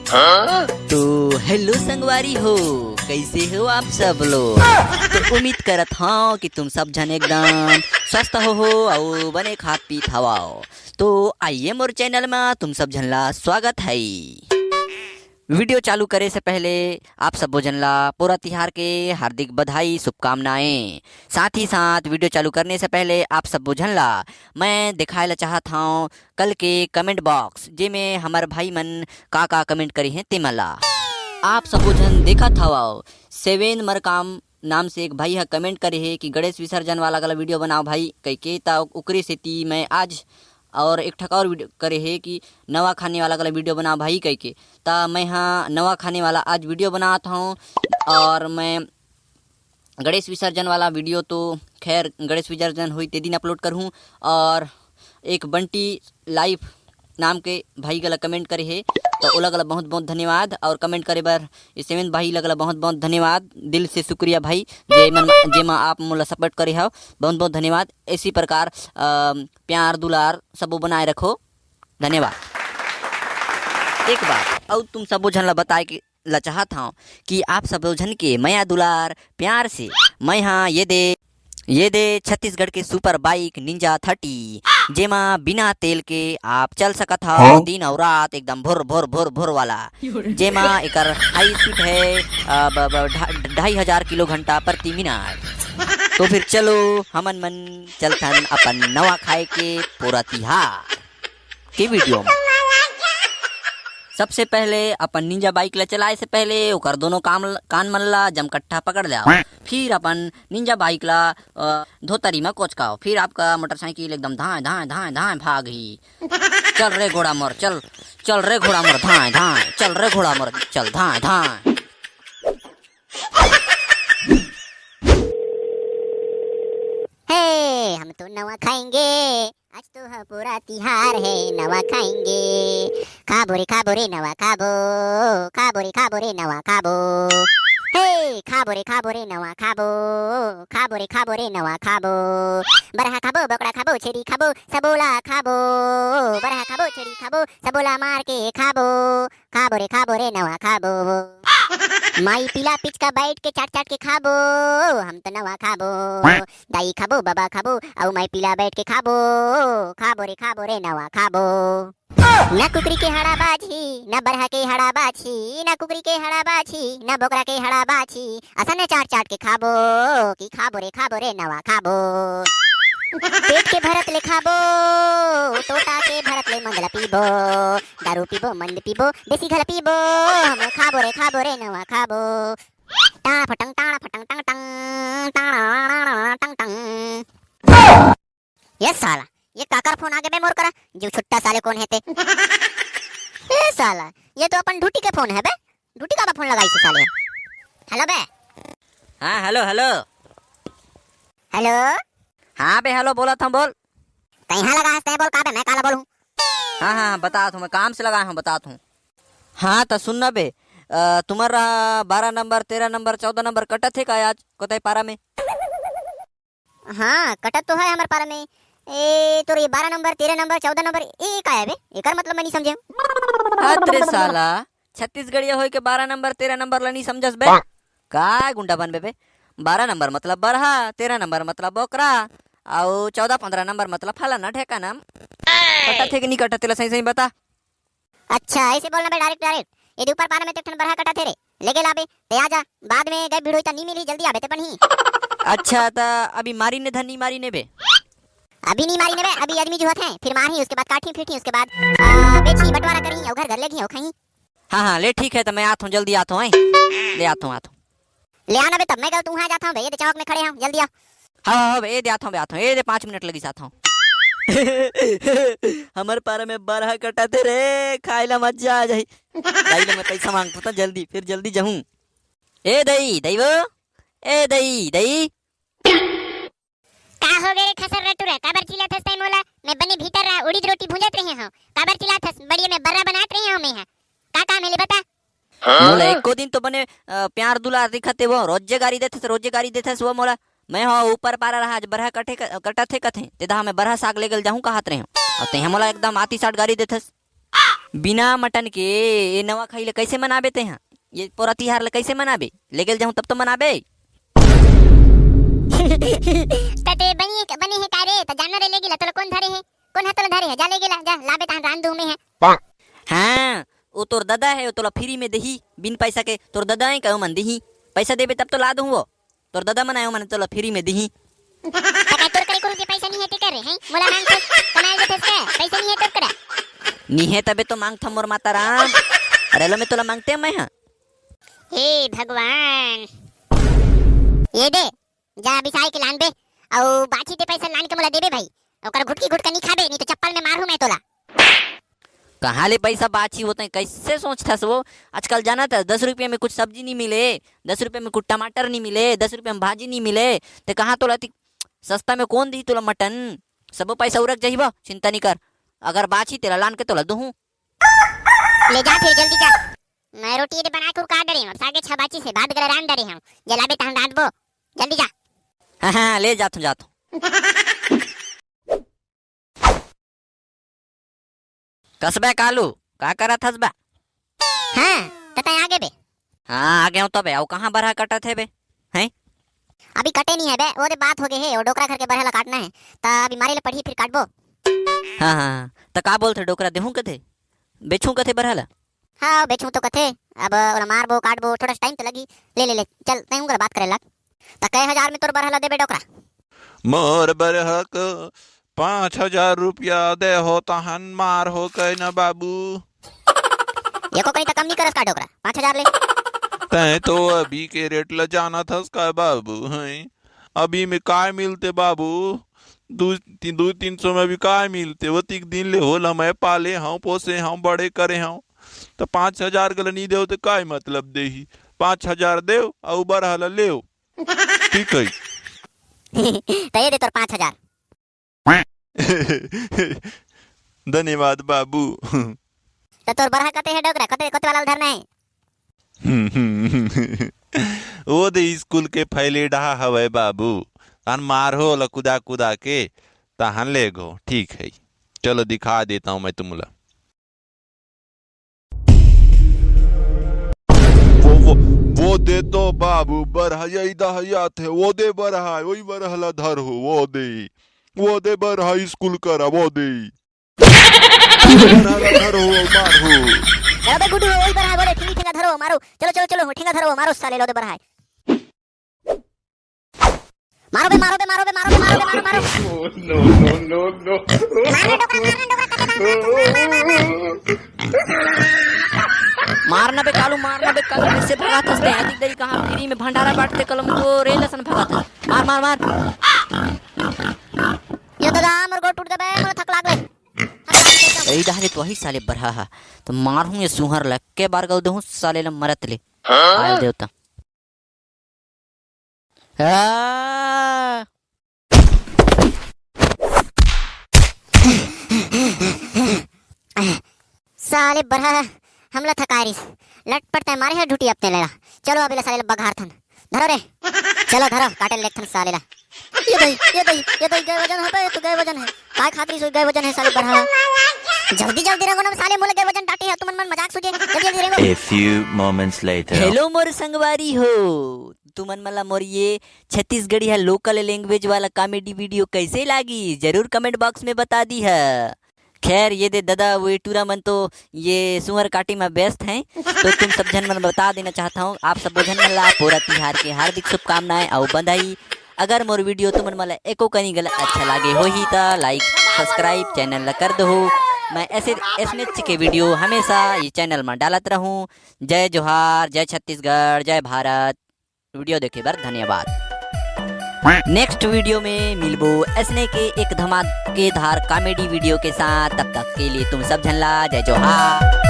तो हेलो संगवारी हो, कैसे हो आप सब लोग। तो उम्मीद करत हूँ कि तुम सब जन एकदम स्वस्थ हो और बने खात पीत हवाओ। तो आइए मोर चैनल में तुम सब जन ला स्वागत है। वीडियो चालू करे से पहले आप सब जन ला पूरा तिहार के हार्दिक बधाई शुभकामनाएं। साथ ही साथ वीडियो चालू करने से पहले आप सब जन ला मैं दिखाए ला चाहत हूँ कल के कमेंट बॉक्स जिसमें हमार भाई मन का कमेंट करे हैं तेमला आप सब जन देखा था। सेवेन मरकाम नाम से एक भाई है कमेंट करे है कि गणेश विसर्जन वाला गला वीडियो बनाओ भाई कह के। ता उकरे से ती मैं आज और एक ठक और वीडियो करे है कि नवा खाने वाला गला वीडियो बनाओ भाई कह के। ता मैं हाँ नवा खाने वाला आज वीडियो बनाता हूँ। और मैं गणेश विसर्जन वाला वीडियो तो खैर गणेश विसर्जन हुई ते दिन अपलोड करूँ। और एक बंटी लाइफ नाम के भाई गला कमेंट करे है तो ओला गला बहुत बहुत धन्यवाद। और कमेंट करे बर सेवेंथ भाई लगला बहुत बहुत धन्यवाद, दिल से शुक्रिया भाई जे में आप मोला सपोर्ट करे हो, बहुत बहुत धन्यवाद। इसी प्रकार प्यार दुलार सबो बनाए रखो, धन्यवाद। एक बात और तुम सबो जन ला बताए कि ला चाहत हूँ कि आप सबो जन के मया दुलार प्यार से मैं हाँ ये दे छत्तीसगढ़ के सुपर बाइक निंजा 30 जेमा बिना तेल के आप चल सकत हो दिन और रात एकदम भोर भोर भोर भोर वाला। जेमा एकर हाई स्पीड है 2500 किलो घंटा प्रति मिनट। तो फिर चलो हमन मन चलथन अपन नवा खाए के पूरा तिहार के वीडियो में। सबसे पहले अपन निंजा बाइक ला चलाए से पहले ओकर दोनों कान मन ला जमकट्ठा पकड़ जाओ। फिर अपन निंजा बाइक ला धोतरी में कोचकाओ। फिर आपका मोटरसाइकिल एकदम धाए धाए धाए धाए भागी। चल रे घोड़ा मोर चल, चल रे घोड़ा मोर धाए धाए, चल रे घोड़ा मोर चल धाए धाए। हे हम तो नवा खाएंगे, आज तो है पूरा तिहार है, नवा खाएंगे। खाबो रे नवा खाबो, खाबो रे नवा खाबो। हे खाबो रे नवा खाबो, खाबो रे नवा खाबो। बरहा खाबो, बकड़ा खाबो, छेरी खाबो, सबोला खाबो। बरहा खाबो, छेरी खाबो, सबोला मार के खाबो। खाबो रे नवा खाबो। माई पिला पिचका बैठ के चाट चाट के खाबो, हम तो नवा खाबो। दाई खाबो, बाबा खाबो, और माई पिला बैठ के खाबो। खाबो रे नवा खाबो। न कुकरी के हड़ा बाछी, न बरहा के हड़ा बाछी, न कुकरी के हड़ा बाछी, न बोकरा के हड़ा बाछी। असन चाट चाट के खाबो कि खाबो रे नवा खाबो। पेट के भरत ले खाबो, तोता के भरत ले मंदला पीबो। दारू पीबो, मंद पीबो, देसी घला पीबो, हम खाबो रे नवा खाबो। टाणा फटंग टंग टंग टाणा टंग। ये साला ये काकर फोन आगे बे मोर करा जो छुट्टा साले कौन है ते। ए साला ये तो अपन ड्यूटी के फोन है बे, ड्यूटी का फोन लगाई से साले। हेलो बे। हाँ हेलो हेलो हेलो। हाँ बे हेलो बोला था बोल। कहाँ लगा है बोल का बे, मैं काला बोलूं। हाँ बता हूँ, मैं काम से लगाया हूँ बता हूँ। हाँ तो सुनना बे, तुम्हारा 12 नंबर 13 नंबर 14 नंबर कटत है का आज कोताई पारा में। हाँ कटत तो है हमारे पारा में। ए तो ये 12 नंबर 13 नंबर 14 नंबर ए का है बे, एकर मतलब मैं नहीं समझे। अरे साला छत्तीसगढ़िया होय के 12 नंबर 13 नंबर ला नहीं समझस बे। का गुंडा बन बे 12 नंबर मतलब बरहा, 13 नंबर मतलब बोकरा, और 14-15 नंबर मतलब फलाना ठेका नाम। कटत है कि नहीं कटत, सही सही बता। अच्छा ऐसे बोलना बे डायरेक्ट। ये ऊपर पारा में तो ठन बरहा कटा थे रे, लेके लाबे ते आजा, बाद में गए भिड़ोई त नहीं मिली, जल्दी आबे ते पनही। अच्छा ता अभी मारी ने धनी मारी ने बे, अभी नहीं मारी ने बे, अभी आदमी जो है फिर मारी, उसके बाद काटी पीटी, उसके बाद बेची बंटवारा करी और घर लेगी और खाई। हाँ ले ठीक है तो मैं आता हूँ, जल्दी आता हूँ, ले आता हूँ। ले आना बे, तब मैं तू वहां जाता हूँ बे, ये चौक में खड़े हैं, जल्दी आ। हाँ बे दे आता हूँ, ये 5 मिनट लगी जाता हूँ। हमारे पारा में बरहा कटाते रे, खाइला मजा आ जाई। दाई ले मैं पैसा मांगता था जल्दी, फिर जल्दी जाऊं। ए दई वो, ए दई का हो गए खसर रटुरा, काबर चिल्लात हस तै मोला। मैं बने भीतर रहा उड़ीद रोटी भूंजत रही हूं, काबर चिल्लात हस, बढ़िया मैं बर्रा बनात रही हूं मैं। का काम है ले बता। मोला एको दिन तो बने प्यार दुलार दिखते वो रोजे गाड़ी देथे वो मोला। मैं हो ऊपर पारा रहा, आज बरहा कटे कथे ते दा मैं बरहा साग ले गल जाऊं कहत रहे हूं, और ते मोला एकदम आती साठ गाड़ी देथस। बिना मटन के ये नवा खाई ले कैसे मनाबे ते हैं? ये पूरा तिहार ले कैसे मनाबे? ले गेल जाऊं तब तो मनाबे। तते बनी है का रे? त जानवर ले गेला तोला कौन धरे है? कौन है तोला धरे है? जा ले गेला जा लाबे तहन रान दू में है। हाँ वो तोर दादा है, वो तोला फ्री में देही बिन पैसा के। तोर दादा है कहूं मन देही, पैसा देबे तब तो ला दूं। वो तोर दादा मनायो मन तोला फ्री में देही। तका तोर करे के पैसा नहीं है ते करे हैं? मोला मांग थस कमाल के थस के पैसा नहीं है तोर करे। नहीं है तबे तो मांग था मोर माता राम। अरे लो मैं तोला मांगते मैं हाँ। हे भगवान ये दे जा बिसाई के लान बे और बाकी दे पैसा लान के मोला देबे भाई। ओकर घुटकी घुटका नहीं खाबे नहीं तो चप्पल में मारू मैं तोला। कहाँ ले पैसा बाची होते हैं? कैसे सोचता वो? आजकल जाना था 10 रुपये में कुछ सब्जी नहीं मिले, 10 रुपये में कुछ टमाटर नहीं मिले, 10 रुपये में भाजी नहीं मिले। तो कहाँ तोला सस्ता में कौन दी तोला मटन? सब पैसा उरक जाइबा, चिंता नहीं कर। अगर बाची तेरा लान के तोला दूँ। ले जा फिर जल्दी जा। मैं रोटी दे बना के उका डरे और सागे छबाची से भात गले रान डरे हूं। जलाबे तहन रात बो जल्दी जा। हाँ ले जाता कसबे कालू का करा थसबा? हां तता आगे बे। हाँ आगे हूँ तो बे। कहाँ बरहा कटा थे बे? हैं अभी कटे नहीं है बे, वो दे बात हो गई है। वो डोकरा करके बरहला काटना है ता अभी मारे ले पड़ी फिर काटबो। हाँ तो का बोलते डोकरा देहूं कथे बेचूं कथे बरहला? हाँ बेचूं तो कथे अब और मारबो काटबो थोड़ा टाइम तो लगी। ले चल तय उंगर बात करे लग ता कई हजार में तोर बरहला देबे डोकरा? मोर बरह को 5,000 रुपया दे हो तहन मार हो कह न बाबू। एको कहीं तो कम नहीं करस का डोकरा? 5,000 ले। तय तो अभी के रेट ल जाना था का बाबू हैं? अभी में काय मिलते बाबू? 200-300 में भी काय मिलते? वो तीक दिन ले होल मैं पाले हाँ पोसे हाँ बड़े करे हाँ तो 5,000 गल नहीं दे तो काय मतलब दे ही? 5,000 दे और बरहला ले ठीक है। तो ये दे तोर 5,000। धन्यवाद बाबू। तो तोर बरहा कते है डोकरा? कते कते वाला धरना है? वो दे स्कूल के फैले डहा हवे बाबू तहन मार हो ल कुदा कुदा के तहन ले गो। ठीक है चलो दिखा देता हूँ मैं तुमला। वो दे तो बाबू बरहा यही दहया थे। वो दे बरहा वही बरहला धर हो। वो दे बरहा स्कूल करा वो दे बरहला धर हो मार हो। अबे गुड्डू वही बरहा बोले ठेंगा धरो मारो। चलो ठेंगा धरो मारो साले लो दे बरहा। मारो बे मारो। नो मारना बे कालू कैसे भगात हंसते हैं? अधिक देरी कहाँ फ्री में भंडारा बांटते कलम को रे लसन भगात। मार ये तो दाम और गोड़ टूट गए बे। मोला थक लाग ले। यही डाले तो वही साले बरहा तो मारूं ये सुहर लग के बार गल दूं साले ल मरत ले आयल देवता। साले बरहा हमला थकारिस लट पड़ता है मारे है ढूटी अपने लेला। चलो अभी साले बघार थन धरो रे। चलो धरो काटे लेथन साले ला। ये दई गए वजन है बे। तू गए वजन है काय खातिर सो गए वजन है साले बरहा। जल्दी रंगो ना साले मोले गए वजन डाटे है। तुमन मन मजाक सुझे जल्दी रंगो। A few moments later. Hello मोर संगवारी हो। तुमन मला मोर ये छत्तीसगढ़ी है लोकल लैंग्वेज वाला कॉमेडी वीडियो कैसे लागी जरूर कमेंट बॉक्स में बता दी है। खैर ये दे दादा वो टूरा मन तो ये सुअर काटी में व्यस्त हैं तो तुम सब जन मन बता देना चाहता हूँ आप सब जन मन ला पूरा तिहार के हार्दिक शुभकामनाएं और बधाई। अगर मोर वीडियो तुमन मला एको कनी गला अच्छा लागे हो ही तो लाइक सब्सक्राइब चैनल ला कर दो। मैं ऐसे एसएनएच के वीडियो हमेशा ये चैनल में डालत रहूँ। जय जोहार, जय छत्तीसगढ़, जय भारत। वीडियो देखे बर धन्यवाद। नेक्स्ट वीडियो में मिलबो ऐसने के एक धमाकेदार कॉमेडी वीडियो के साथ। तब तक के लिए तुम सब झनला जय जोहार।